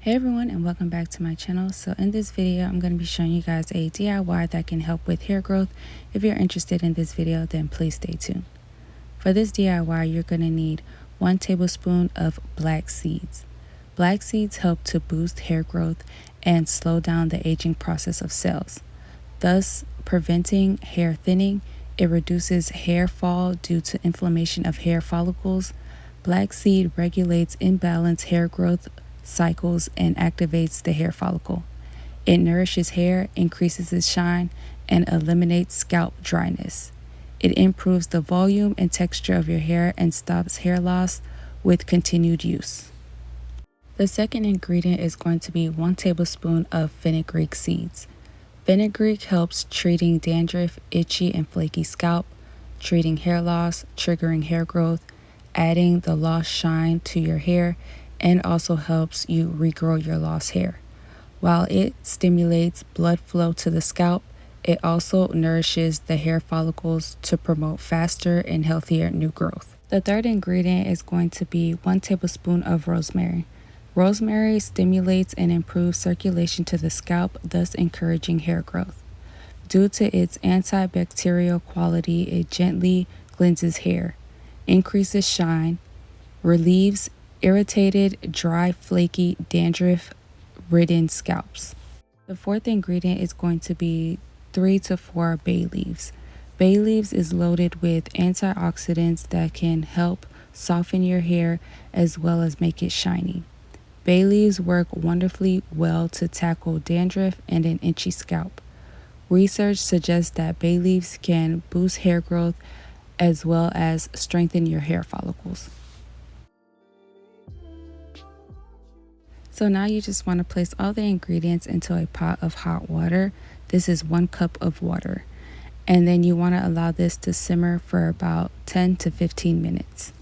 Hey everyone, and welcome back to my channel. So in this video I'm going to be showing you guys a DIY that can help with hair growth. If you're interested in this video, then please stay tuned. For this DIY you're going to need 1 tablespoon of black seeds. Black seeds help to boost hair growth and slow down the aging process of cells, thus preventing hair thinning. It reduces hair fall due to inflammation of hair follicles. Black seed regulates imbalanced hair growth cycles and activates the hair follicle. It nourishes hair, increases its shine, and eliminates scalp dryness. It improves the volume and texture of your hair and stops hair loss with continued use. The second ingredient is going to be 1 tablespoon of fenugreek seeds. Fenugreek helps treating dandruff, itchy and flaky scalp, treating hair loss, triggering hair growth, adding the lost shine to your hair, and also helps you regrow your lost hair. While it stimulates blood flow to the scalp, it also nourishes the hair follicles to promote faster and healthier new growth. The third ingredient is going to be 1 tablespoon of rosemary. Rosemary stimulates and improves circulation to the scalp, thus encouraging hair growth. Due to its antibacterial quality, it gently cleanses hair, increases shine, relieves irritated, dry, flaky, dandruff-ridden scalps. The fourth ingredient is going to be 3 to 4 bay leaves. Bay leaves is loaded with antioxidants that can help soften your hair as well as make it shiny. Bay leaves work wonderfully well to tackle dandruff and an itchy scalp. Research suggests that bay leaves can boost hair growth as well as strengthen your hair follicles. So now you just want to place all the ingredients into a pot of hot water. This is 1 cup of water. And then you want to allow this to simmer for about 10 to 15 minutes.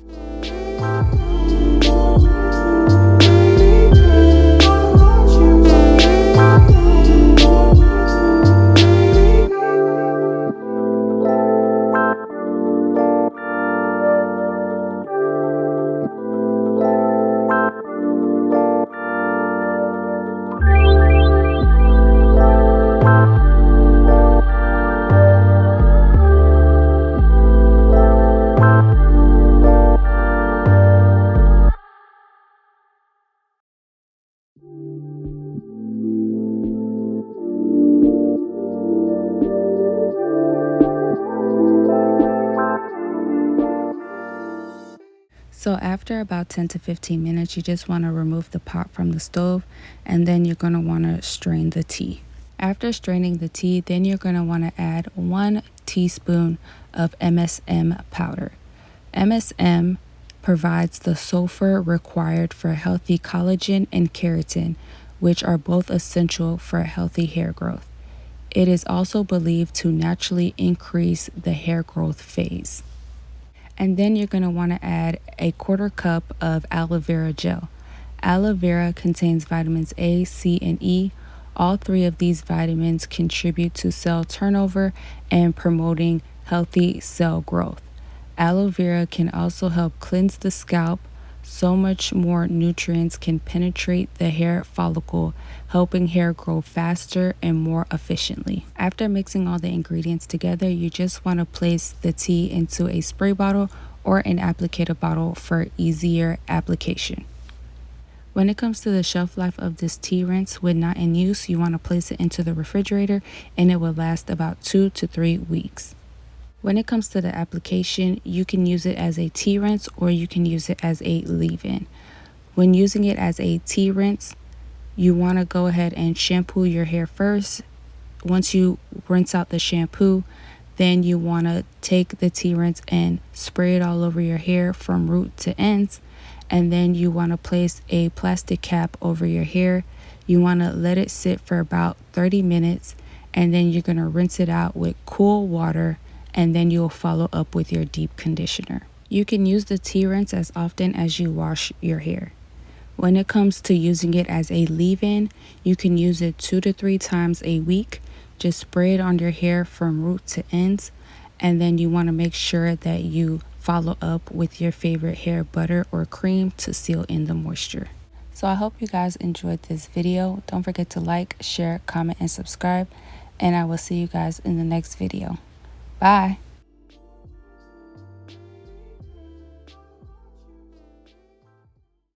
So after about 10 to 15 minutes, you just want to remove the pot from the stove, and then you're going to want to strain the tea. After straining the tea, then you're going to want to add 1 teaspoon of MSM powder. MSM provides the sulfur required for healthy collagen and keratin, which are both essential for healthy hair growth. It is also believed to naturally increase the hair growth phase. And then you're going to want to add a 1/4 cup of aloe vera gel. Aloe vera contains vitamins A, C, and E. All 3 of these vitamins contribute to cell turnover and promoting healthy cell growth. Aloe vera can also help cleanse the scalp. So much more nutrients can penetrate the hair follicle, helping hair grow faster and more efficiently. After mixing all the ingredients together, you just want to place the tea into a spray bottle or an applicator bottle for easier application. When it comes to the shelf life of this tea rinse, when not in use, you want to place it into the refrigerator and it will last about 2 to 3 weeks. When it comes to the application, you can use it as a tea rinse or you can use it as a leave-in. When using it as a tea rinse, you want to go ahead and shampoo your hair first. Once you rinse out the shampoo, then you want to take the tea rinse and spray it all over your hair from root to ends. And then you want to place a plastic cap over your hair. You want to let it sit for about 30 minutes and then you're going to rinse it out with cool water, and then you'll follow up with your deep conditioner. You can use the tea rinse as often as you wash your hair. When it comes to using it as a leave-in, you can use it 2 to 3 times a week. Just spray it on your hair from root to ends, and then you want to make sure that you follow up with your favorite hair butter or cream to seal in the moisture. So I hope you guys enjoyed this video. Don't forget to like, share, comment, and subscribe. And I will see you guys in the next video. Bye.